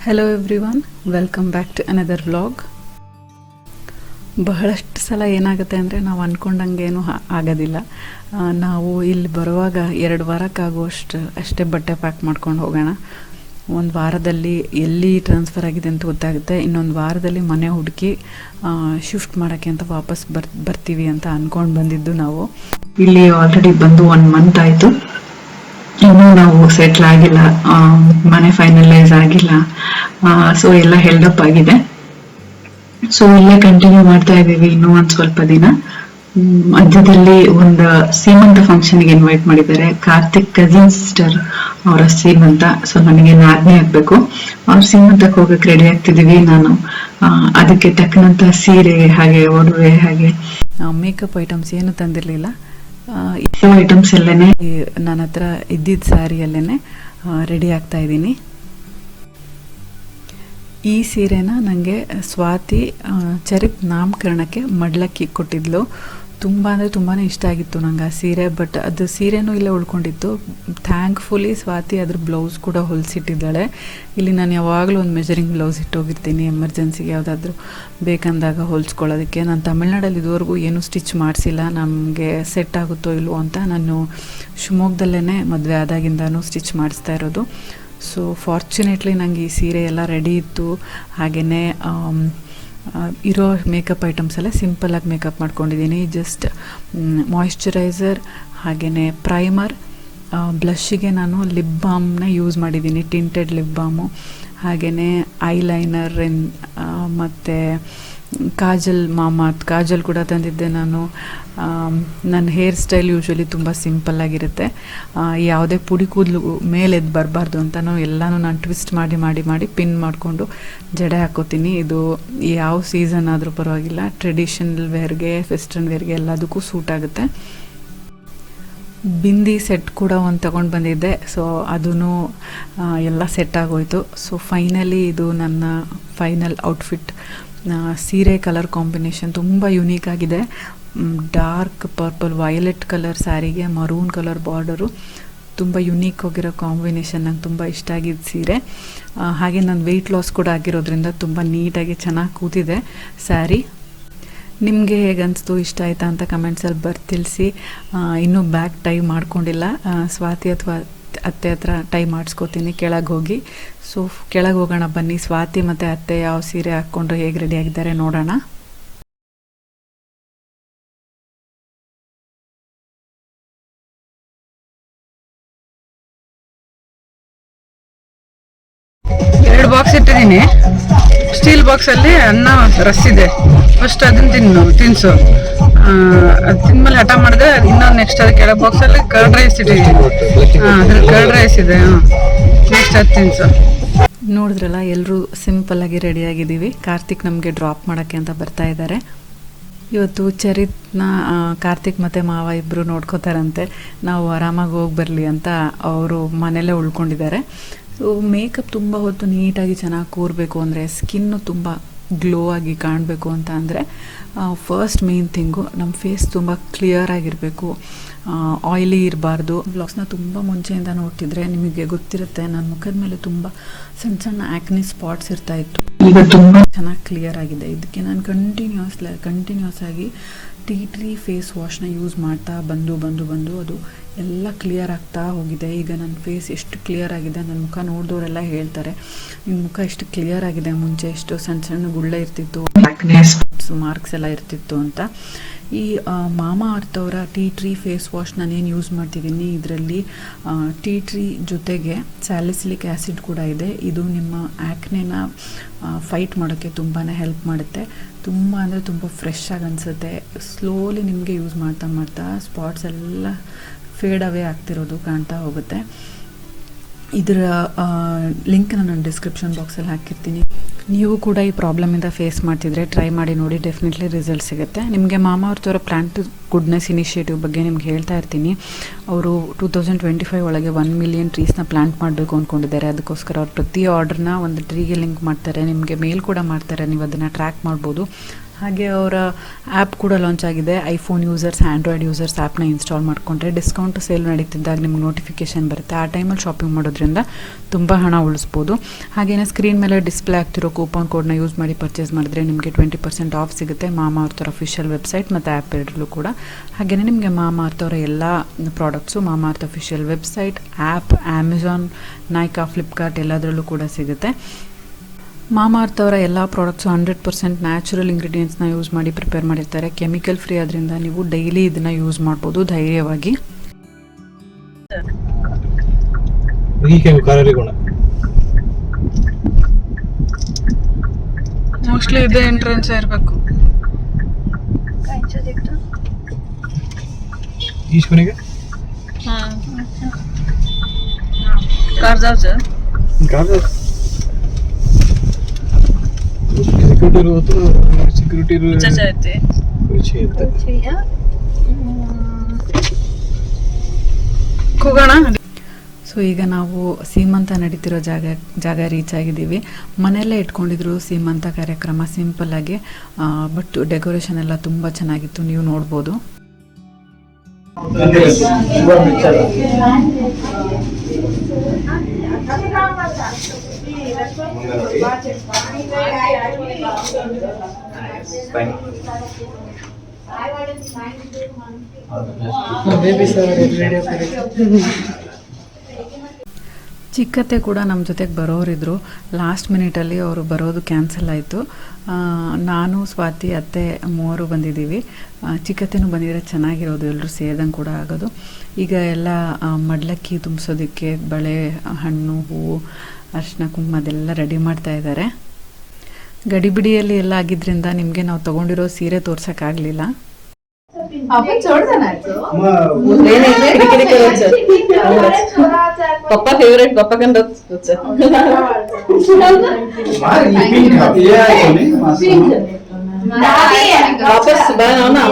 Hello everyone, welcome back to another vlog. ಬಹಳಷ್ಟು ಸಲ ಏನಾಗುತ್ತೆ ಅಂದರೆ ನಾವು ಅಂದ್ಕೊಂಡಂಗೇನು ಆಗೋದಿಲ್ಲ. ನಾವು ಇಲ್ಲಿ ಬರುವಾಗ 2 ವಾರಕ್ಕಾಗುವಷ್ಟು ಅಷ್ಟೇ ಬಟ್ಟೆ ಪ್ಯಾಕ್ ಮಾಡ್ಕೊಂಡು ಹೋಗೋಣ. ಒಂದು ವಾರದಲ್ಲಿ ಎಲ್ಲಿ ಟ್ರಾನ್ಸ್ಫರ್ ಆಗಿದೆ ಅಂತ ಗೊತ್ತಾಗುತ್ತೆ. ಇನ್ನೊಂದು ವಾರದಲ್ಲಿ ಮನೆ ಹುಡುಕಿ ಶಿಫ್ಟ್ ಮಾಡೋಕ್ಕೆ ಅಂತ ವಾಪಸ್ ಬರ್ತೀವಿ ಅಂತ ಅಂದ್ಕೊಂಡು ಬಂದಿದ್ದು ನಾವು. ಇಲ್ಲಿ ಆಲ್ರೆಡಿ ಬಂದು 1 ಮಂತ್ ಆಯಿತು. ಇನ್ನೂ ನಾವು ಸೆಟ್ಲ್ ಆಗಿಲ್ಲ, ಮನೆ ಫೈನಲೈಸ್ ಆಗಿಲ್ಲ. ಸೊ ಎಲ್ಲ ಹೆಲ್ಡಪ್ ಆಗಿದೆ. ಸೊ ಇಲ್ಲೇ ಕಂಟಿನ್ಯೂ ಮಾಡ್ತಾ ಇದ್ದೀವಿ ಇನ್ನೂ ಒಂದು ಸ್ವಲ್ಪ ದಿನ. ಮಧ್ಯದಲ್ಲಿ ಒಂದು ಸೀಮಂತ ಫಂಕ್ಷನ್ಗೆ ಇನ್ವೈಟ್ ಮಾಡಿದ್ದಾರೆ. ಕಾರ್ತಿಕ್ ಕಸಿನ್ ಸಿಸ್ಟರ್ ಅವರ ಸೀಮಂತ. ಸೊ ನನಗೆ 4ನೇ ಆಗ್ಬೇಕು. ಅವ್ರ ಸೀಮಂತಕ್ಕೆ ಹೋಗಕ್ಕೆ ರೆಡಿ ಆಗ್ತಿದೀವಿ. ನಾನು ಅದಕ್ಕೆ ತಕ್ಕನಂತ ಸೀರೆ ಹಾಗೆ ಒಡವೆ ಹಾಗೆ ಮೇಕಪ್ ಐಟಮ್ಸ್ ಏನು ತಂದಿರಲಿಲ್ಲ. ಐಟಮ್ಸ್ ಎಲ್ಲನೇ ನನ್ನ ಹತ್ರ ಇದ್ದಿದ್ದ ಸ್ಯಾರಿಯಲ್ಲೇ ರೆಡಿ ಆಗ್ತಾ ಇದ್ದೀನಿ. ಈ ಸೀರೆನ ನನಗೆ ಸ್ವಾತಿ ಚರಿತ್ ನಾಮಕರಣಕ್ಕೆ ಮಡ್ಲಕ್ಕಿ ಕೊಟ್ಟಿದ್ಲು. ತುಂಬ ಅಂದರೆ ತುಂಬಾ ಇಷ್ಟ ಆಗಿತ್ತು ನಂಗೆ ಆ ಸೀರೆ. ಬಟ್ ಅದು ಸೀರೆನೂ ಇಲ್ಲೇ ಉಳ್ಕೊಂಡಿತ್ತು. ಥ್ಯಾಂಕ್ಫುಲಿ ಸ್ವಾತಿ ಅದ್ರ ಬ್ಲೌಸ್ ಕೂಡ ಹೊಲಿಸಿಟ್ಟಿದ್ದಾಳೆ. ಇಲ್ಲಿ ನಾನು ಯಾವಾಗಲೂ ಒಂದು ಮೆಜರಿಂಗ್ ಬ್ಲೌಸ್ ಇಟ್ಟೋಗಿರ್ತೀನಿ, ಎಮರ್ಜೆನ್ಸಿಗೆ ಯಾವುದಾದ್ರೂ ಬೇಕಂದಾಗ ಹೊಲಿಸ್ಕೊಳ್ಳೋದಕ್ಕೆ. ನಾನು ತಮಿಳ್ನಾಡಲ್ಲಿ ಇದುವರೆಗೂ ಏನೂ ಸ್ಟಿಚ್ ಮಾಡಿಸಿಲ್ಲ. ನಮಗೆ ಸೆಟ್ ಆಗುತ್ತೋ ಇಲ್ವೋ ಅಂತ ನಾನು ಶಿವಮೊಗ್ಗದಲ್ಲೇ ಮದುವೆ ಆದಾಗಿಂದನೂ ಸ್ಟಿಚ್ ಮಾಡಿಸ್ತಾ ಇರೋದು. ಸೊ ಫಾರ್ಚುನೇಟ್ಲಿ ನನಗೆ ಈ ಸೀರೆ ಎಲ್ಲ ರೆಡಿ ಇತ್ತು. ಹಾಗೆಯೇ ಇರೋ ಮೇಕಪ್ ಐಟಮ್ಸ್ ಎಲ್ಲ ಸಿಂಪಲ್ಲಾಗಿ ಮೇಕಪ್ ಮಾಡ್ಕೊಂಡಿದ್ದೀನಿ. ಜಸ್ಟ್ ಮಾಯಿಶ್ಚರೈಸರ್ ಹಾಗೆಯೇ ಪ್ರೈಮರ್, ಬ್ಲಷ್ಷಿಗೆ ನಾನು ಲಿಪ್ ಬಾಮ್ನ ಯೂಸ್ ಮಾಡಿದ್ದೀನಿ, ಟಿಂಟೆಡ್ ಲಿಪ್ ಬಾಮು. ಹಾಗೆಯೇ ಐಲೈನರ್ ಮತ್ತು ಕಾಜಲ್, ಮಾಮಾರ್ತ್ ಕಾಜಲ್ ಕೂಡ ತಂದಿದ್ದೆ ನಾನು. ನನ್ನ ಹೇರ್ ಸ್ಟೈಲ್ ಯೂಶ್ವಲಿ ತುಂಬ ಸಿಂಪಲ್ಲಾಗಿರುತ್ತೆ. ಯಾವುದೇ ಪುಡಿ ಕೂದಲು ಮೇಲೆ ಎದ್ದು ಬರಬಾರ್ದು ಅಂತಲೂ ಎಲ್ಲನೂ ನಾನು ಟ್ವಿಸ್ಟ್ ಮಾಡಿ ಪಿನ್ ಮಾಡಿಕೊಂಡು ಜಡೆ ಹಾಕೋತೀನಿ. ಇದು ಯಾವ ಸೀಸನ್ ಆದರೂ ಪರವಾಗಿಲ್ಲ, ಟ್ರೆಡಿಷನಲ್ ವೇರ್ಗೆ, ವೆಸ್ಟರ್ನ್ ವೇರ್ಗೆ ಎಲ್ಲದಕ್ಕೂ ಸೂಟ್ ಆಗುತ್ತೆ. ಬಿಂದಿ ಸೆಟ್ ಕೂಡ ಒಂದು ತಗೊಂಡು ಬಂದಿದ್ದೆ. ಸೊ ಅದೂ ಎಲ್ಲ ಸೆಟ್ ಆಗೋಯ್ತು. ಸೊ ಫೈನಲಿ ಇದು ನನ್ನ ಫೈನಲ್ ಔಟ್ಫಿಟ್. ಸೀರೆ ಕಲರ್ ಕಾಂಬಿನೇಷನ್ ತುಂಬ ಯುನೀಕ್ ಆಗಿದೆ. ಡಾರ್ಕ್ ಪರ್ಪಲ್ ವೈಲೆಟ್ ಕಲರ್ ಸ್ಯಾರಿಗೆ ಮರೂನ್ ಕಲರ್ ಬಾರ್ಡರು. ತುಂಬ ಯುನೀಕ್ ಆಗಿರೋ ಕಾಂಬಿನೇಷನ್, ನಂಗೆ ತುಂಬ ಇಷ್ಟ ಆಗಿದ್ದು ಸೀರೆ. ಹಾಗೆ ನಾನು ವೆಯ್ಟ್ ಲಾಸ್ ಕೂಡ ಆಗಿರೋದ್ರಿಂದ ತುಂಬ ನೀಟಾಗಿ ಚೆನ್ನಾಗಿ ಕೂತಿದೆ ಸ್ಯಾರಿ. ನಿಮಗೆ ಹೇಗನ್ನಿಸ್ತು, ಇಷ್ಟ ಆಯಿತಾ ಅಂತ ಕಮೆಂಟ್ಸಲ್ಲಿ ತಿಳಿಸಿ. ಇನ್ನೂ ಬ್ಯಾಗ್ ಟೈ ಮಾಡ್ಕೊಂಡಿಲ್ಲ. ಸ್ವಾತಿ ಅಥವಾ ಅತ್ತೆ ಹತ್ರ ಟೈ ಮಾಡಿಸ್ಕೋತೀನಿ ಕೆಳಗೆ ಹೋಗಿ. ಸೊ ಕೆಳಗೆ ಹೋಗೋಣ ಬನ್ನಿ. ಸ್ವಾತಿ ಮತ್ತು ಅತ್ತೆ ಯಾವ ಸೀರೆ ಹಾಕ್ಕೊಂಡು ಹೇಗೆ ರೆಡಿ ಆಗಿದ್ದಾರೆ ನೋಡೋಣ. ಎರಡು ಬಾಕ್ಸ್ ಇಟ್ಟಿದ್ದೀನಿ. ಸ್ಟೀಲ್ ಬಾಕ್ಸಲ್ಲಿ ಅನ್ನ ರಸ್ಸಿದೆ. ಫಸ್ಟ್ ಅದನ್ನು ತಿನ್ಸು. ಅದು ತಿಂದ್ಮೇಲೆ ಹಠ ಮಾಡಿದೆ. ಇನ್ನೊಂದು ನೆಕ್ಸ್ಟ್ ಅದು ಕೆಳಗೆ ಬಾಕ್ಸಲ್ಲಿ ಕರ್ಡ್ ರೈಸ್ ಇಟ್ಟಿದ್ದೀನಿ. ಅದ್ರಲ್ಲಿ ಕರ್ಡ್ ರೈಸ್ ಇದೆ. ನೆಕ್ಸ್ಟ್ ಅದು ತಿನ್ಸು. ನೋಡಿದ್ರಲ್ಲ, ಎಲ್ಲರೂ ಸಿಂಪಲ್ಲಾಗಿ ರೆಡಿಯಾಗಿದ್ದೀವಿ. ಕಾರ್ತಿಕ್ ನಮಗೆ ಡ್ರಾಪ್ ಮಾಡೋಕ್ಕೆ ಅಂತ ಬರ್ತಾ ಇದ್ದಾರೆ. ಇವತ್ತು ಚರಿತ್ನ ಕಾರ್ತಿಕ್ ಮತ್ತು ಮಾವ ಇಬ್ಬರು ನೋಡ್ಕೋತಾರಂತೆ. ನಾವು ಆರಾಮಾಗಿ ಹೋಗಿ ಬರಲಿ ಅಂತ ಅವರು ಮನೆಯಲ್ಲೇ ಉಳ್ಕೊಂಡಿದ್ದಾರೆ. ಸೊ ಮೇಕಪ್ ತುಂಬ ಹೊತ್ತು ನೀಟಾಗಿ ಚೆನ್ನಾಗಿ ಕೂರಬೇಕು ಅಂದರೆ, ಸ್ಕಿನ್ನು ತುಂಬ ಗ್ಲೋ ಆಗಿ ಕಾಣಬೇಕು ಅಂತ ಅಂದರೆ ಫಸ್ಟ್ ಮೇನ್ ಥಿಂಗು ನಮ್ಮ ಫೇಸ್ ತುಂಬ ಕ್ಲಿಯರ್ ಆಗಿರಬೇಕು, ಆಯಿಲಿ ಇರಬಾರ್ದು. ಬ್ಲಾಗ್ಸ್ನ ತುಂಬ ಮುಂಚೆಯಿಂದ ನೋಡ್ತಿದ್ರೆ ನಿಮಗೆ ಗೊತ್ತಿರುತ್ತೆ, ನನ್ನ ಮುಖದ ಮೇಲೆ ತುಂಬ ಸಣ್ಣ ಸಣ್ಣ ಆ್ಯಕ್ನಿ ಸ್ಪಾಟ್ಸ್ ಇರ್ತಾಯಿತ್ತು. ಈಗ ತುಂಬ ಚೆನ್ನಾಗಿ ಕ್ಲಿಯರ್ ಆಗಿದೆ. ಇದಕ್ಕೆ ನಾನು ಕಂಟಿನ್ಯೂಸ್ ಆಗಿ ಟೀ ಟ್ರೀ ಫೇಸ್ ವಾಶ್ನ ಯೂಸ್ ಮಾಡ್ತಾ ಬಂದು ಅದು ಎಲ್ಲ ಕ್ಲಿಯರ್ ಆಗ್ತಾ ಹೋಗಿದೆ. ಈಗ ನನ್ನ ಫೇಸ್ ಎಷ್ಟು ಕ್ಲಿಯರ್ ಆಗಿದೆ, ನನ್ನ ಮುಖ ನೋಡಿದವರೆಲ್ಲ ಹೇಳ್ತಾರೆ, ನಿಮ್ಮ ಮುಖ ಎಷ್ಟು ಕ್ಲಿಯರ್ ಆಗಿದೆ, ಮುಂಚೆ ಎಷ್ಟು ಸಣ್ಣ ಗುಳ್ಳೆ ಇರ್ತಿತ್ತು, ಮಾರ್ಕ್ಸ್ ಎಲ್ಲ ಇರ್ತಿತ್ತು ಅಂತ. ಈ ಮಾಮಾಅರ್ತ್ ಅವರ ಟೀ ಟ್ರೀ ಫೇಸ್ ವಾಶ್ ನಾನೇನು ಯೂಸ್ ಮಾಡ್ತಿದ್ದೀನಿ, ಇದರಲ್ಲಿ ಟೀ ಟ್ರೀ ಜೊತೆಗೆ ಸ್ಯಾಲಿಸಿಲಿಕ್ ಆ್ಯಸಿಡ್ ಕೂಡ ಇದೆ. ಇದು ನಿಮ್ಮ ಆ್ಯಕ್ನೆನ ಫೈಟ್ ಮಾಡೋಕ್ಕೆ ತುಂಬಾ ಹೆಲ್ಪ್ ಮಾಡುತ್ತೆ. ತುಂಬ ಅಂದರೆ ತುಂಬ ಫ್ರೆಶ್ ಆಗಿ ಅನಿಸುತ್ತೆ. ಸ್ಲೋಲಿ ನಿಮಗೆ ಯೂಸ್ ಮಾಡ್ತಾ ಸ್ಪಾಟ್ಸ್ ಎಲ್ಲ ಫೇಡ್ ಅವೇ ಆಗ್ತಿರೋದು ಕಾಣ್ತಾ ಹೋಗುತ್ತೆ. ಇದರ ಲಿಂಕ್ನ ನಾನು ಡಿಸ್ಕ್ರಿಪ್ಷನ್ ಬಾಕ್ಸಲ್ಲಿ ಹಾಕಿರ್ತೀನಿ. ನೀವು ಕೂಡ ಈ ಪ್ರಾಬ್ಲಮಿಂದ ಫೇಸ್ ಮಾಡ್ತಿದ್ರೆ ಟ್ರೈ ಮಾಡಿ ನೋಡಿ, ಡೆಫಿನೆಟ್ಲಿ ರಿಸಲ್ಟ್ ಸಿಗುತ್ತೆ ನಿಮಗೆ. ಮಾಮಾಅರ್ತ್ ಅವರ ಪ್ಲಾಂಟ್ ಗುಡ್ನೆಸ್ ಇನಿಷಿಯೇಟಿವ್ ಬಗ್ಗೆ ನಿಮ್ಗೆ ಹೇಳ್ತಾ ಇರ್ತೀನಿ. ಅವರು 2025 ಒಳಗೆ 1 ಮಿಲಿಯನ್ ಟ್ರೀಸ್ನ ಪ್ಲಾಂಟ್ ಮಾಡಬೇಕು ಅಂದ್ಕೊಂಡಿದ್ದಾರೆ. ಅದಕ್ಕೋಸ್ಕರ ಅವ್ರು ಪ್ರತಿ ಆರ್ಡ್ರನ್ನ ಒಂದು ಟ್ರೀಗೆ ಲಿಂಕ್ ಮಾಡ್ತಾರೆ, ನಿಮಗೆ ಮೇಲ್ ಕೂಡ ಮಾಡ್ತಾರೆ, ನೀವು ಅದನ್ನು ಟ್ರ್ಯಾಕ್ ಮಾಡ್ಬೋದು. ಹಾಗೆ ಅವರ ಆ್ಯಪ್ ಕೂಡ ಲಾಂಚ್ ಆಗಿದೆ. ಐಫೋನ್ ಯೂಸರ್ಸ್, ಆ್ಯಂಡ್ರಾಯ್ಡ್ ಯೂಸರ್ಸ್ ಆ್ಯಪ್ನ ಇನ್ಸ್ಟಾಲ್ ಮಾಡಿಕೊಂಡ್ರೆ ಡಿಸ್ಕೌಂಟ್ ಸೇಲ್ ನಡೀತಿದ್ದಾಗ ನಿಮ್ಗೆ ನೋಟಿಫಿಕೇಷನ್ ಬರುತ್ತೆ. ಆ ಟೈಮಲ್ಲಿ ಶಾಪಿಂಗ್ ಮಾಡೋದ್ರಿಂದ ತುಂಬ ಹಣ ಉಳಿಸ್ಬೋದು. ಹಾಗೆಯೇ ಸ್ಕ್ರೀನ್ ಮೇಲೆ ಡಿಸ್ಪ್ಲೇ ಆಗ್ತಿರೋ ಕೂಪನ್ ಕೋಡ್ನ ಯೂಸ್ ಮಾಡಿ ಪರ್ಚೇಸ್ ಮಾಡಿದ್ರೆ ನಿಮಗೆ 20% ಆಫ್ ಸಿಗುತ್ತೆ. ಮಾಮಾಅರ್ತ್ ಅವರ ಅಫಿಷಿಯಲ್ ವೆಬ್ಸೈಟ್ ಮತ್ತು ಆ್ಯಪ್ ಎರಡರಲ್ಲೂ ಕೂಡ. ಹಾಗೆಯೇ ನಿಮಗೆ ಮಾಮಾಅರ್ತ್ ಅವರ ಎಲ್ಲ products Mamaearth official website, app, Amazon, Nykaa, Flipkart ಎಲ್ಲದರಲ್ಲೂ ಕೂಡ ಸಿಗುತ್ತೆ. ಮಾಮಾಅರ್ತ್ ಅವರ ಎಲ್ಲ ಪ್ರಾಡಕ್ಟ್ಸು 100% ನ್ಯಾಚುರಲ್ ಇಂಗ್ರೀಡಿಯೆಂಟ್ಸ್ನ ಯೂಸ್ ಮಾಡಿ ಪ್ರಿಪೇರ್ ಮಾಡಿರ್ತಾರೆ. ಕೆಮಿಕಲ್ ಫ್ರೀ ಆದ್ರಿಂದ ನೀವು ಡೈಲಿ ಇದನ್ನು ಯೂಸ್ ಮಾಡ್ಬೋದು ಧೈರ್ಯವಾಗಿ. ಮೋಸ್ಟ್ಲಿ ಇದೇ ಎಂಟ್ರೆನ್ಸ್ ಇರಬೇಕು. सिक्युरिटी ಸೊ ಈಗ ನಾವು ಸೀಮಂತ ನಡೀತಿರೋ ಜಾಗ ರೀಚ್ ಆಗಿದ್ದೀವಿ. ಮನೆಯಲ್ಲೇ ಇಟ್ಕೊಂಡಿದ್ರು ಸೀಮಂತ ಕಾರ್ಯಕ್ರಮ ಸಿಂಪಲ್ ಆಗಿ, ಬಟ್ ಡೆಕೋರೇಷನ್ ಎಲ್ಲ ತುಂಬ ಚೆನ್ನಾಗಿತ್ತು, ನೀವು ನೋಡ್ಬೋದು. ಚಿಕ್ಕತ್ತೆ ಕೂಡ ನಮ್ಮ ಜೊತೆಗೆ ಬರೋರಿದ್ರು. ಲಾಸ್ಟ್ ಮಿನಿಟಲ್ಲಿ ಅವರು ಬರೋದು ಕ್ಯಾನ್ಸಲ್ ಆಯಿತು. ನಾನು, ಸ್ವಾತಿ, ಅತ್ತೆ ಮೂವರು ಬಂದಿದ್ದೀವಿ. ಚಿಕ್ಕತ್ತೆನೂ ಬಂದಿದ್ರೆ ಚೆನ್ನಾಗಿರೋದು, ಎಲ್ಲರೂ ಸೇರಿದಂಗೆ ಕೂಡ ಆಗೋದು. ಈಗ ಎಲ್ಲ ಮಡ್ಲಕ್ಕಿ ತುಂಬಿಸೋದಕ್ಕೆ ಬಳೆ, ಹಣ್ಣು, ಹೂವು, ಅರಿಶಿನ, ಕುಂಕುಮ ಅದೆಲ್ಲ ರೆಡಿ ಮಾಡ್ತಾ ಇದ್ದಾರೆ. ಗಡಿಬಿಡಿಯಲ್ಲಿ ಎಲ್ಲ ಆಗಿದ್ದರಿಂದ ನಿಮಗೆ ನಾವು ತೊಗೊಂಡಿರೋ ಸೀರೆ ತೋರ್ಸೋಕ್ಕಾಗಲಿಲ್ಲ. पप्पा फेवरेट पप्पा कंद वापस बनाओ ना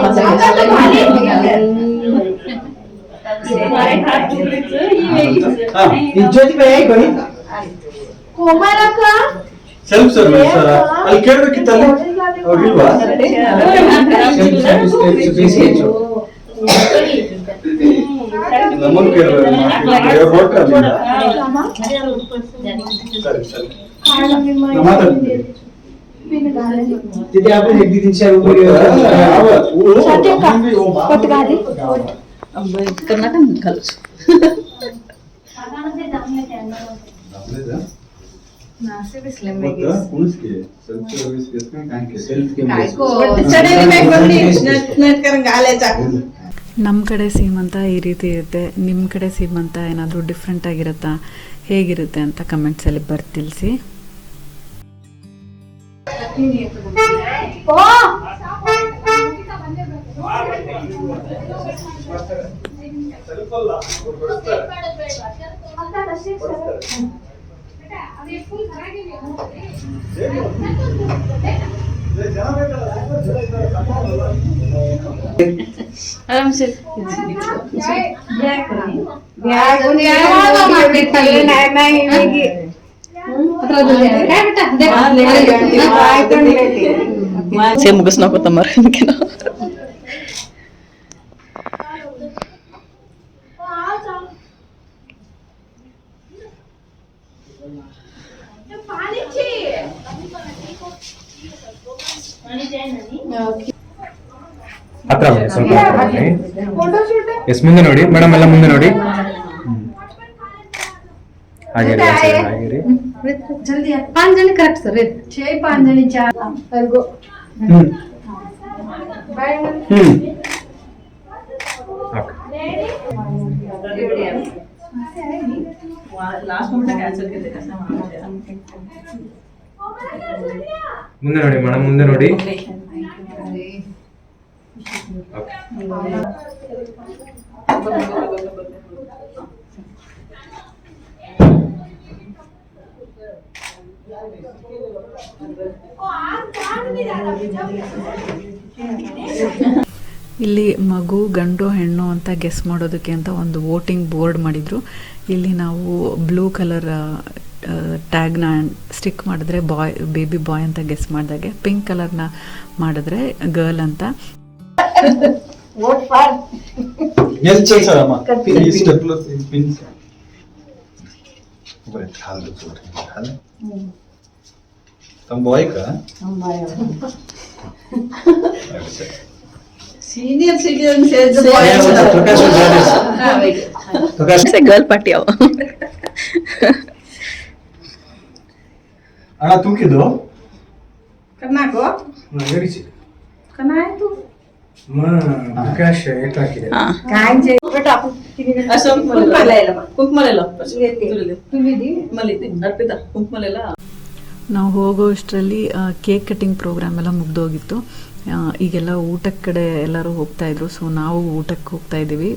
सेल्फ सर्विस ಅಲ್ಲಿ ಕೇಳಬೇಕಿತ್ತಲ್ಲ ಅವರಿಲ್ವಾ नमन के एयरपोर्ट का दीदी आप एक दिन से करना का निकाल नासे भी स्लिम है पुलिस के सेल्फ सर्विस किसमें काहे के सेल्फ के को चढ़े में बंदी नेट कर गाले जा. ನಮ್ಮ ಕಡೆ ಸೀಮಂತ ಈ ರೀತಿ ಇರುತ್ತೆ, ನಿಮ್ಮ ಕಡೆ ಸೀಮಂತ ಏನಾದರೂ ಡಿಫ್ರೆಂಟ್ ಆಗಿರುತ್ತಾ, ಹೇಗಿರುತ್ತೆ ಅಂತ ಕಮೆಂಟ್ಸಲ್ಲಿ ಬರ್ತಿಳಿಸಿ. आराम से से मुगस नको तमर इनके ना ಹತ್ರ ಸ್ವಲ್ಪ ಎಸ್ ಮುಂದೆ ನೋಡಿ ಮೇಡಮ್, ಎಲ್ಲ ಮುಂದೆ ನೋಡಿ. ಹಾಗೆ जल्दी 5 जन करेक्ट सर 6 5 जन 4 गो लास्ट मोमेंट कैंसिल कर देना ಮುಂದೆ ನೋಡಿ ಮೇಡಮ್, ಮುಂದೆ ನೋಡಿ. ಇಲ್ಲಿ ಮಗು ಗಂಡು ಹೆಣ್ಣು ಅಂತ ಗೆಸ್ ಮಾಡೋದಕ್ಕೆ ಅಂತ ಒಂದು ವೋಟಿಂಗ್ ಬೋರ್ಡ್ ಮಾಡಿದ್ರು. ಇಲ್ಲಿ ನಾವು ಬ್ಲೂ ಕಲರ್ ಟ್ಯಾಗ್ನ ಸ್ಟಿಕ್ ಮಾಡಿದ್ರೆ ಬೇಬಿ ಬಾಯ್ ಅಂತ ಗೆಸ್ ಮಾಡಿದಾಗೆ, ಪಿಂಕ್ ಕಲರ್ನ ಮಾಡಿದ್ರೆ ಗರ್ಲ್ ಅಂತ. बॉय का सीनियर सिटीजन से गर्ल पार्टी आओ अಣ್ಣ ತೂಕಿದ್ದು ಕರ್ನಾಟಕ ಹೇಳಿಸಿ ಕನಾಯ್ತು ಆಕಾಶ ಏಟಾಕಿದೆ ನಾವು ಹೋಗೋ ಅಷ್ಟರಲ್ಲಿ ಕೇಕ್ ಕಟ್ಟಿಂಗ್ ಪ್ರೋಗ್ರಾಮ್ ಎಲ್ಲ ಮುಗ್ದೋಗಿತ್ತು. ಈಗೆಲ್ಲ ಊಟದ ಕಡೆ ಎಲ್ಲರೂ ಹೋಗ್ತಾ ಇದ್ರು. ಸೊ ನಾವು ಊಟಕ್ಕೆ ಹೋಗ್ತಾ ಇದ್ದೀವಿ.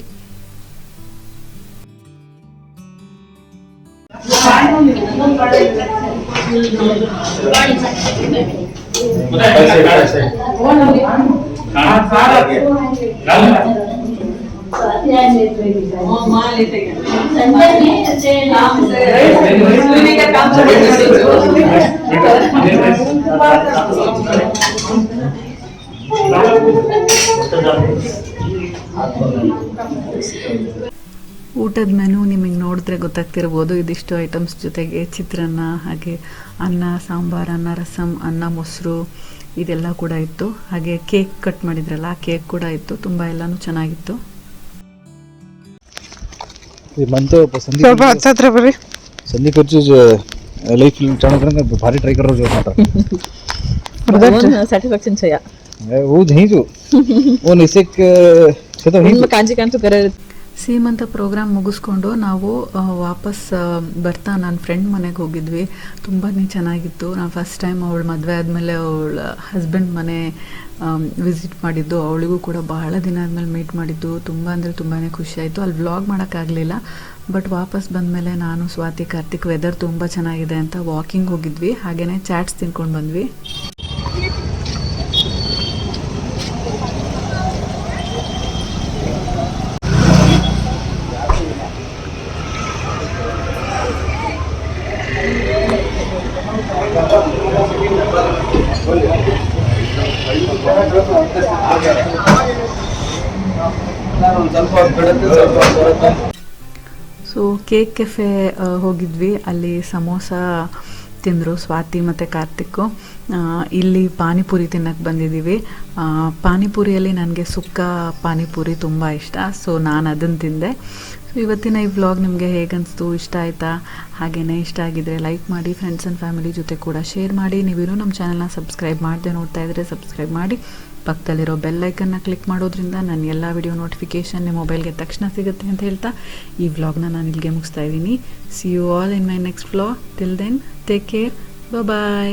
ಊಟದ ಮೆನು ನಿಮಗೆ ನೋಡಿದ್ರೆ ಗೊತ್ತಾಗ್ತಿರ್ಬೋದು. ಇದಿಷ್ಟು ಐಟಮ್ಸ್ ಜೊತೆಗೆ ಚಿತ್ರಾನ್ನ, ಹಾಗೆ ಅನ್ನ, ಸಾಂಬಾರ್, ಅನ್ನ, ರಸಮ್, ಅನ್ನ, ಮೊಸರು ಇದೆಲ್ಲ ಕೂಡ ಇತ್ತು. ಹಾಗೆ ಕೇಕ್ ಕಟ್ ಮಾಡಿದ್ರಲ್ಲ ಆ ಕೇಕ್ ಕೂಡ ಇತ್ತು. ತುಂಬ ಎಲ್ಲನೂ ಚೆನ್ನಾಗಿತ್ತು. ಸ್ವಲ್ಪ ಹತ್ರ ಬರ್ರಿ. संदीप लाइफ भारी ट्राई कर रहे सैटिस्फैक्शन चाहिए वो नहीं जो वो निसेक से तो नहीं कांजी कांचू करे ಸೀಮಂತ ಪ್ರೋಗ್ರಾಮ್ ಮುಗಿಸ್ಕೊಂಡು ನಾವು ವಾಪಸ್ ಬರ್ತಾ ನನ್ನ ಫ್ರೆಂಡ್ ಮನೆಗೆ ಹೋಗಿದ್ವಿ. ತುಂಬಾ ಚೆನ್ನಾಗಿತ್ತು. ನಾನು ಫಸ್ಟ್ ಟೈಮ್ ಅವಳು ಮದುವೆ ಆದಮೇಲೆ ಅವಳ ಹಸ್ಬೆಂಡ್ ಮನೆ ವಿಸಿಟ್ ಮಾಡಿದ್ದು. ಅವಳಿಗೂ ಕೂಡ ಬಹಳ ದಿನ ಆದಮೇಲೆ ಮೀಟ್ ಮಾಡಿದ್ದು. ತುಂಬ ಅಂದರೆ ತುಂಬಾ ಖುಷಿ ಆಯಿತು. ಅಲ್ಲಿ ವ್ಲಾಗ್ ಮಾಡೋಕ್ಕಾಗಲಿಲ್ಲ. ಬಟ್ ವಾಪಸ್ ಬಂದಮೇಲೆ ನಾನು, ಸ್ವಾತಿ, ಕಾರ್ತಿಕ್ ವೆದರ್ ತುಂಬ ಚೆನ್ನಾಗಿದೆ ಅಂತ ವಾಕಿಂಗ್ ಹೋಗಿದ್ವಿ. ಹಾಗೆಯೇ ಚಾಟ್ಸ್ ತಿನ್ಕೊಂಡು ಬಂದ್ವಿ. ಸೊ ಕೇಕ್ ಕೆಫೆ ಹೋಗಿದ್ವಿ. ಅಲ್ಲಿ ಸಮೋಸ ತಿಂದರು ಸ್ವಾತಿ ಮತ್ತು ಕಾರ್ತಿಕ್ಕು. ಇಲ್ಲಿ ಪಾನಿಪುರಿ ತಿನ್ನಕ್ಕೆ ಬಂದಿದ್ದೀವಿ. ಪಾನಿಪುರಿಯಲ್ಲಿ ನನಗೆ ಸುಕ್ಕ ಪಾನಿಪುರಿ ತುಂಬ ಇಷ್ಟ. ಸೊ ನಾನು ಅದನ್ನು ತಿಂದೆ. ಸೊ ಇವತ್ತಿನ ಈ ವ್ಲಾಗ್ ನಿಮಗೆ ಹೇಗನ್ನಿಸ್ತು, ಇಷ್ಟ ಆಯಿತಾ? ಹಾಗೆಯೇ ಇಷ್ಟ ಆಗಿದ್ದರೆ ಲೈಕ್ ಮಾಡಿ, ಫ್ರೆಂಡ್ಸ್ ಆ್ಯಂಡ್ ಫ್ಯಾಮಿಲಿ ಜೊತೆ ಕೂಡ ಶೇರ್ ಮಾಡಿ. ನೀವೇನು ನಮ್ಮ ಚಾನಲ್ನ ಸಬ್ಸ್ಕ್ರೈಬ್ ಮಾಡದೆ ನೋಡ್ತಾ ಇದ್ದರೆ ಸಬ್ಸ್ಕ್ರೈಬ್ ಮಾಡಿ. ಪಕ್ಕದಲ್ಲಿರೋ ಬೆಲ್ ಐಕನ್ನ ಕ್ಲಿಕ್ ಮಾಡೋದ್ರಿಂದ ನನ್ನ ಎಲ್ಲ ವಿಡಿಯೋ ನೋಟಿಫಿಕೇಷನ್ ನಿಮ್ಮ ಮೊಬೈಲ್ಗೆ ತಕ್ಷಣ ಸಿಗುತ್ತೆ ಅಂತ ಹೇಳ್ತಾ ಈ ವ್ಲಾಗ್ನ ನಾನು ಇಲ್ಲಿಗೆ ಮುಗಿಸ್ತಾ ಇದ್ದೀನಿ. See you all in my next vlog. Till then take care. Bye.